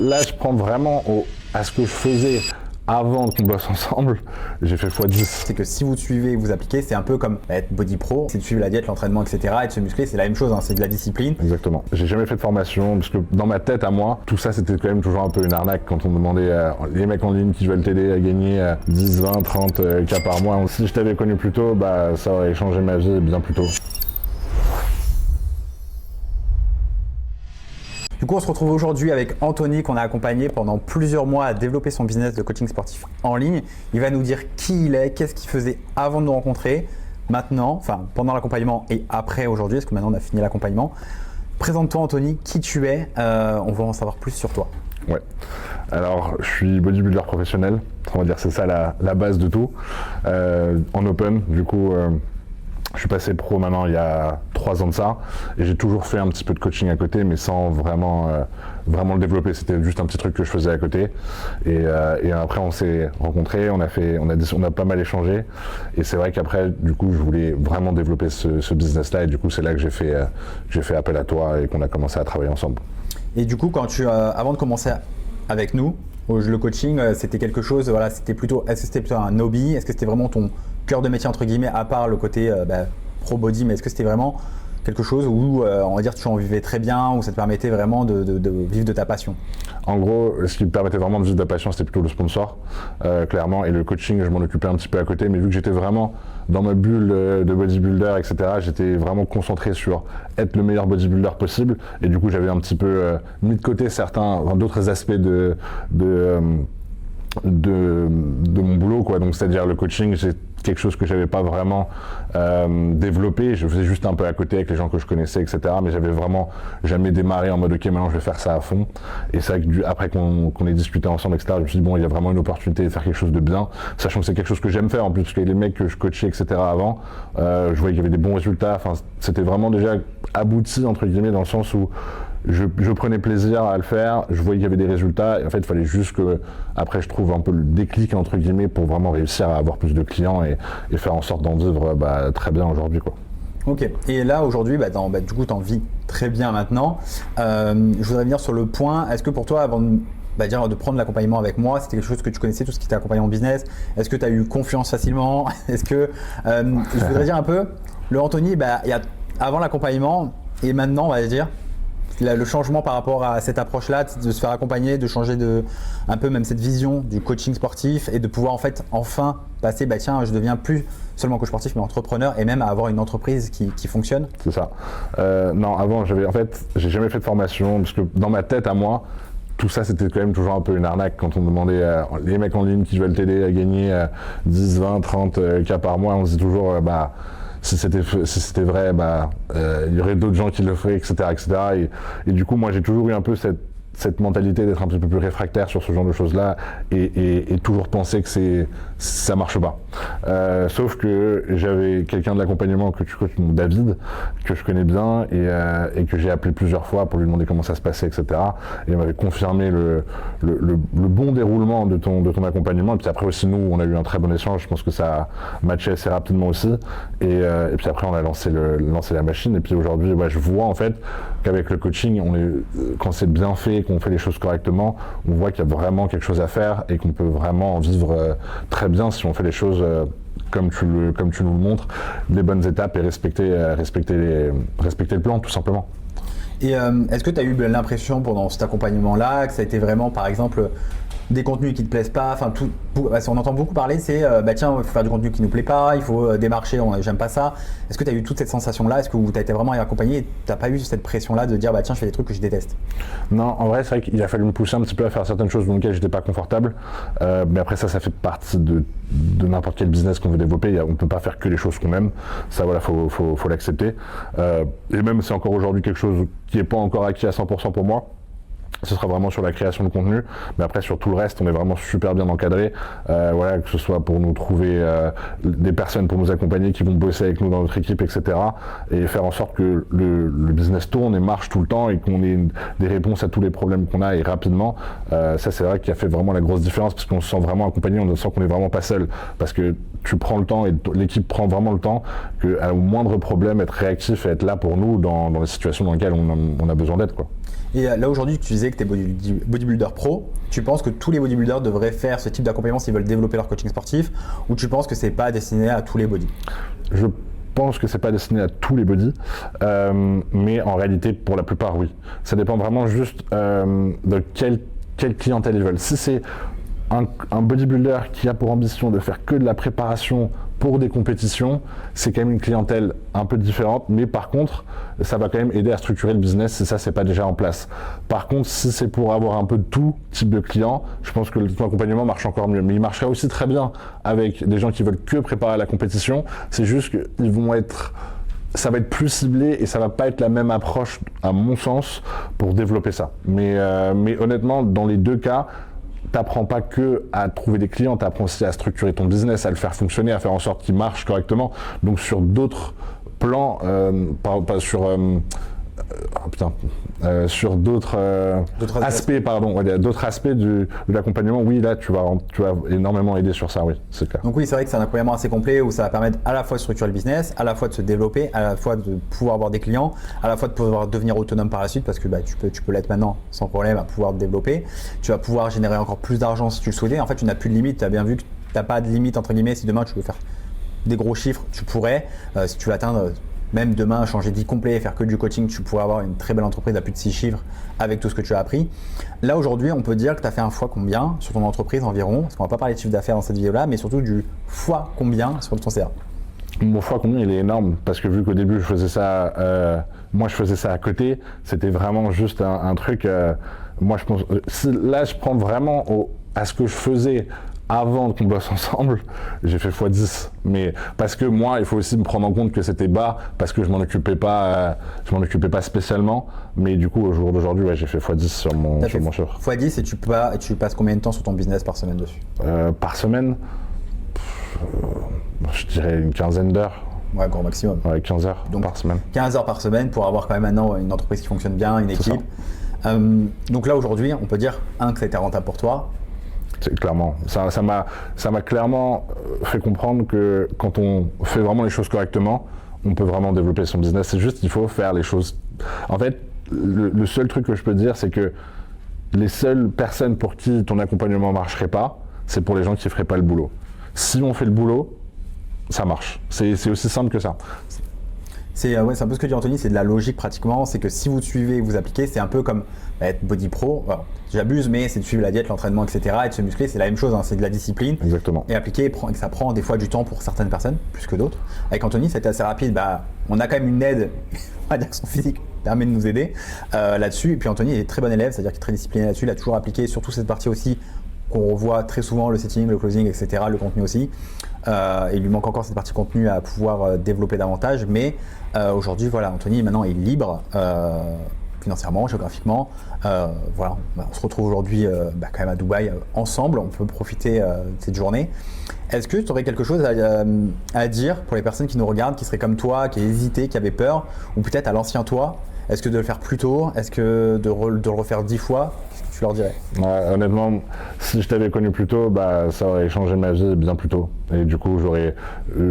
Là, je prends vraiment à ce que je faisais avant qu'on bosse ensemble, j'ai fait x10. C'est que si vous suivez et vous appliquez, c'est un peu comme être body pro, c'est de suivre la diète, l'entraînement, etc. et de se muscler, c'est la même chose, hein, c'est de la discipline. Exactement. J'ai jamais fait de formation, parce que dans ma tête à moi, tout ça c'était quand même toujours un peu une arnaque quand on me demandait les mecs en ligne qui veulent t'aider à gagner 10, 20, 30 cas par mois. Si je t'avais connu plus tôt, bah ça aurait changé ma vie bien plus tôt. Du coup, on se retrouve aujourd'hui avec Anthony qu'on a accompagné pendant plusieurs mois à développer son business de coaching sportif en ligne. Il va nous dire qui il est, qu'est-ce qu'il faisait avant de nous rencontrer, maintenant, enfin pendant l'accompagnement et après aujourd'hui, parce que maintenant on a fini l'accompagnement. Présente-toi Anthony, qui tu es, on va en savoir plus sur toi. Ouais. Alors, je suis bodybuilder professionnel, on va dire que c'est ça la base de tout. En open, du coup, je suis passé pro maintenant il y a 3 ans de ça, et j'ai toujours fait un petit peu de coaching à côté, mais sans vraiment le développer. C'était juste un petit truc que je faisais à côté. Et après, on s'est rencontrés, on a pas mal échangé. Et c'est vrai qu'après, du coup, je voulais vraiment développer ce business-là, et du coup, c'est là que j'ai fait appel à toi et qu'on a commencé à travailler ensemble. Et du coup, avant de commencer avec nous, le coaching, c'était quelque chose, voilà, est-ce que c'était plutôt un hobby? Est-ce que c'était vraiment ton cœur de métier, entre guillemets, à part le côté pro body, mais est-ce que c'était vraiment quelque chose où, on va dire, tu en vivais très bien, où ça te permettait vraiment de vivre de ta passion? En gros, ce qui me permettait vraiment de vivre de la passion, c'était plutôt le sponsor, clairement, et le coaching, je m'en occupais un petit peu à côté, mais vu que j'étais vraiment dans ma bulle de bodybuilder, etc., j'étais vraiment concentré sur être le meilleur bodybuilder possible, et du coup, j'avais un petit peu mis de côté d'autres aspects de mon boulot, quoi. Donc, c'est-à-dire le coaching, c'est quelque chose que j'avais pas vraiment développé. Je faisais juste un peu à côté avec les gens que je connaissais, etc. Mais j'avais vraiment jamais démarré en mode ok, maintenant je vais faire ça à fond. Et c'est vrai que après qu'on ait discuté ensemble, etc., je me suis dit bon, il y a vraiment une opportunité de faire quelque chose de bien, sachant que c'est quelque chose que j'aime faire en plus, parce que les mecs que je coachais, etc. avant, je voyais qu'il y avait des bons résultats. Enfin, c'était vraiment déjà abouti entre guillemets, dans le sens où je prenais plaisir à le faire, je voyais qu'il y avait des résultats, et en fait il fallait juste que après je trouve un peu le déclic entre guillemets pour vraiment réussir à avoir plus de clients et faire en sorte d'en vivre très bien aujourd'hui, quoi. Ok, et là aujourd'hui, du coup tu en vis très bien maintenant. Je voudrais venir sur le point, est-ce que pour toi, avant de prendre l'accompagnement avec moi, c'était quelque chose que tu connaissais, tout ce qui était accompagnement business? Est-ce que tu as eu confiance facilement? Est-ce que, je voudrais dire un peu, le Anthony, il y a avant l'accompagnement et maintenant, on va dire, le changement par rapport à cette approche-là, de se faire accompagner, de changer un peu même cette vision du coaching sportif et de pouvoir en fait enfin passer, je deviens plus seulement coach sportif mais entrepreneur et même à avoir une entreprise qui fonctionne. C'est ça. Non, avant j'ai jamais fait de formation parce que dans ma tête à moi, tout ça c'était quand même toujours un peu une arnaque quand on me demandait les mecs en ligne qui veulent t'aider à gagner 10, 20, 30 cas par mois, on se dit toujours si c'était vrai, il y aurait d'autres gens qui le feraient, etc. Et du coup, moi, j'ai toujours eu un peu cette mentalité d'être un petit peu plus réfractaire sur ce genre de choses-là et toujours penser que ça marche pas. Sauf que j'avais quelqu'un de l'accompagnement que tu connais, David, que je connais bien et que j'ai appelé plusieurs fois pour lui demander comment ça se passait, etc. Et il m'avait confirmé le bon déroulement de ton accompagnement. Et puis après aussi, nous, on a eu un très bon échange. Je pense que ça a matché assez rapidement aussi. Et puis après, on a lancé la machine. Et puis aujourd'hui, je vois en fait qu'avec le coaching, quand c'est bien fait, qu'on fait les choses correctement, on voit qu'il y a vraiment quelque chose à faire et qu'on peut vraiment en vivre très bien si on fait les choses comme tu nous le montres, les bonnes étapes et respecter le plan, tout simplement. Et est-ce que tu as eu l'impression pendant cet accompagnement-là que ça a été vraiment, par exemple, des contenus qui te plaisent pas, on entend beaucoup parler, c'est il faut faire du contenu qui nous plaît pas, il faut démarcher, j'aime pas ça. Est-ce que tu as eu toute cette sensation-là? Est-ce que tu as été vraiment accompagné et tu n'as pas eu cette pression-là de dire je fais des trucs que je déteste? Non, en vrai, c'est vrai qu'il a fallu me pousser un petit peu à faire certaines choses dans lesquelles j'étais pas confortable. Mais après ça fait partie de n'importe quel business qu'on veut développer. On peut pas faire que les choses qu'on aime. Ça, voilà, faut l'accepter. Et même c'est encore aujourd'hui quelque chose qui est pas encore acquis à 100% pour moi. Ce sera vraiment sur la création de contenu, mais après sur tout le reste, on est vraiment super bien encadré. Que ce soit pour nous trouver des personnes pour nous accompagner qui vont bosser avec nous dans notre équipe, etc. Et faire en sorte que le business tourne et marche tout le temps et qu'on ait des réponses à tous les problèmes qu'on a et rapidement. Ça, c'est vrai qu'il a fait vraiment la grosse différence parce qu'on se sent vraiment accompagné, on sent qu'on est vraiment pas seul parce que tu prends le temps et l'équipe prend vraiment le temps qu'au moindre problème, être réactif et être là pour nous dans les situations dans lesquelles on a besoin d'être, quoi. Et là aujourd'hui, tu disais que tu es bodybuilder pro. Tu penses que tous les bodybuilders devraient faire ce type d'accompagnement s'ils veulent développer leur coaching sportif, ou tu penses que c'est pas destiné à tous les body? Je pense que c'est pas destiné à tous les body, mais en réalité, pour la plupart, oui. Ça dépend vraiment juste de quelle clientèle ils veulent. Si c'est un bodybuilder qui a pour ambition de faire que de la préparation pour des compétitions, c'est quand même une clientèle un peu différente, mais par contre, ça va quand même aider à structurer le business si ça, c'est pas déjà en place. Par contre, si c'est pour avoir un peu de tout type de clients, je pense que ton accompagnement marche encore mieux. Mais il marcherait aussi très bien avec des gens qui veulent que préparer la compétition. C'est juste qu'ils vont être... ça va être plus ciblé et ça va pas être la même approche, à mon sens, pour développer ça. Mais honnêtement, dans les deux cas, t'apprends pas que à trouver des clients, t'apprends aussi à structurer ton business, à le faire fonctionner, à faire en sorte qu'il marche correctement. Donc sur d'autres plans, sur d'autres aspects, d'autres aspects de l'accompagnement, oui, là tu vas énormément aider sur ça, oui, c'est clair. Donc oui, c'est vrai que c'est un accompagnement assez complet où ça va permettre à la fois de structurer le business, à la fois de se développer, à la fois de pouvoir avoir des clients, à la fois de pouvoir devenir autonome par la suite, parce que tu peux l'être maintenant sans problème, à pouvoir te développer. Tu vas pouvoir générer encore plus d'argent si tu le souhaitais. En fait, tu n'as plus de limite. Tu as bien vu que tu n'as pas de limite entre guillemets. Si demain tu veux faire des gros chiffres, tu pourrais. Si tu veux atteindre même demain, changer de vie complet et faire que du coaching, tu pourrais avoir une très belle entreprise à plus de 6 chiffres avec tout ce que tu as appris. Là aujourd'hui, on peut dire que tu as fait un fois combien sur ton entreprise environ, parce qu'on va pas parler de chiffre d'affaires dans cette vidéo-là, mais surtout du fois combien sur ton CA. Mon fois combien il est énorme, parce que vu qu'au début je faisais ça, moi je faisais ça à côté, c'était vraiment juste un truc, moi je pense, là je prends vraiment à ce que je faisais avant qu'on bosse ensemble, j'ai fait x10. Mais parce que moi, il faut aussi me prendre en compte que c'était bas, parce que je m'en occupais pas spécialement. Mais du coup, au jour d'aujourd'hui, ouais, j'ai fait x10 sur mon chiffre. x10 et tu passes combien de temps sur ton business par semaine dessus? Par semaine, je dirais une quinzaine d'heures. Ouais, grand maximum. Ouais, 15 heures par semaine. 15 heures par semaine pour avoir quand même maintenant une entreprise qui fonctionne bien, une équipe. Donc là, aujourd'hui, on peut dire, que ça a été rentable pour toi. Clairement, ça m'a clairement fait comprendre que quand on fait vraiment les choses correctement, on peut vraiment développer son business. C'est juste qu'il faut faire les choses. En fait, le seul truc que je peux te dire, c'est que les seules personnes pour qui ton accompagnement marcherait pas, c'est pour les gens qui feraient pas le boulot. Si on fait le boulot, ça marche. C'est aussi simple que ça. C'est un peu ce que dit Anthony, c'est de la logique pratiquement. C'est que si vous suivez et vous appliquez, c'est un peu comme être body pro. Alors, j'abuse, mais c'est de suivre la diète, l'entraînement, etc. Et de se muscler, c'est la même chose, hein, c'est de la discipline. Exactement. Et appliquer, ça prend des fois du temps pour certaines personnes, plus que d'autres. Avec Anthony, c'était assez rapide. On a quand même une aide, on va dire que son physique permet de nous aider là-dessus. Et puis Anthony est très bon élève, c'est-à-dire qu'il est très discipliné là-dessus. Il a toujours appliqué, surtout cette partie aussi qu'on revoit très souvent, le setting, le closing, etc., le contenu aussi. Il lui manque encore cette partie contenu à pouvoir développer davantage, mais aujourd'hui, voilà, Anthony maintenant est libre financièrement, géographiquement. Voilà, on se retrouve aujourd'hui quand même à Dubaï ensemble, on peut profiter de cette journée. Est-ce que tu aurais quelque chose à dire pour les personnes qui nous regardent, qui seraient comme toi, qui hésitaient, qui avaient peur, ou peut-être à l'ancien toi? Est-ce que de le faire plus tôt? Est-ce que de le refaire 10 fois? Qu'est-ce que tu leur dirais? Ouais, honnêtement, si je t'avais connu plus tôt, ça aurait changé ma vie bien plus tôt. Et du coup, j'aurais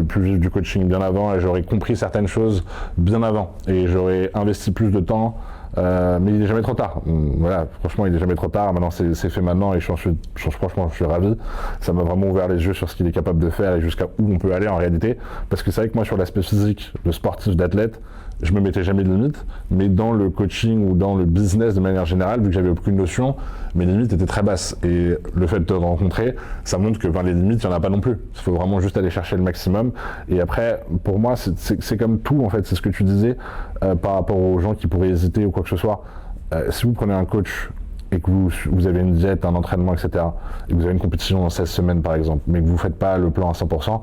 pu vivre du coaching bien avant et j'aurais compris certaines choses bien avant. Et j'aurais investi plus de temps. Mais il n'est jamais trop tard. Voilà, franchement, il n'est jamais trop tard. Maintenant, c'est fait maintenant et franchement, je suis ravi. Ça m'a vraiment ouvert les yeux sur ce qu'il est capable de faire et jusqu'à où on peut aller en réalité. Parce que c'est vrai que moi, sur l'aspect physique, de sportif, d'athlète, je me mettais jamais de limites, mais dans le coaching ou dans le business de manière générale, vu que j'avais aucune notion, mes limites étaient très basses. Et le fait de te rencontrer, ça montre que les limites, il n'y en a pas non plus. Il faut vraiment juste aller chercher le maximum. Et après, pour moi, c'est comme tout, en fait, c'est ce que tu disais par rapport aux gens qui pourraient hésiter ou quoi que ce soit. Si vous prenez un coach et que vous avez une diète, un entraînement, etc., et que vous avez une compétition dans 16 semaines, par exemple, mais que vous ne faites pas le plan à 100%,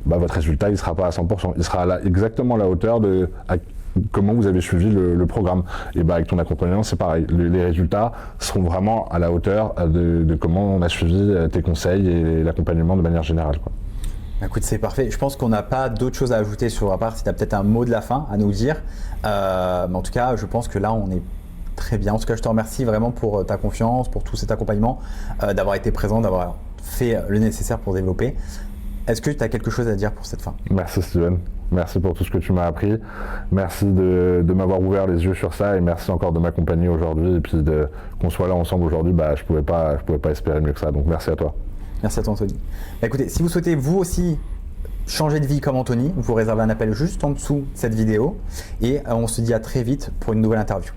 votre résultat, il ne sera pas à 100%. Il sera exactement à la hauteur de comment vous avez suivi le programme. Et avec ton accompagnement, c'est pareil. Les résultats seront vraiment à la hauteur de comment on a suivi tes conseils et l'accompagnement de manière générale, quoi. Écoute, c'est parfait. Je pense qu'on n'a pas d'autre chose à ajouter à part si tu as peut-être un mot de la fin à nous dire. Mais en tout cas, je pense que là, on est très bien. En tout cas, je te remercie vraiment pour ta confiance, pour tout cet accompagnement, d'avoir été présent, d'avoir fait le nécessaire pour développer. Est-ce que tu as quelque chose à dire pour cette fin? Merci Steven, merci pour tout ce que tu m'as appris, merci de m'avoir ouvert les yeux sur ça et merci encore de m'accompagner aujourd'hui et puis qu'on soit là ensemble aujourd'hui, je pouvais pas espérer mieux que ça, donc merci à toi. Merci à toi Anthony. Écoutez, si vous souhaitez vous aussi changer de vie comme Anthony, vous réservez un appel juste en dessous de cette vidéo et on se dit à très vite pour une nouvelle interview.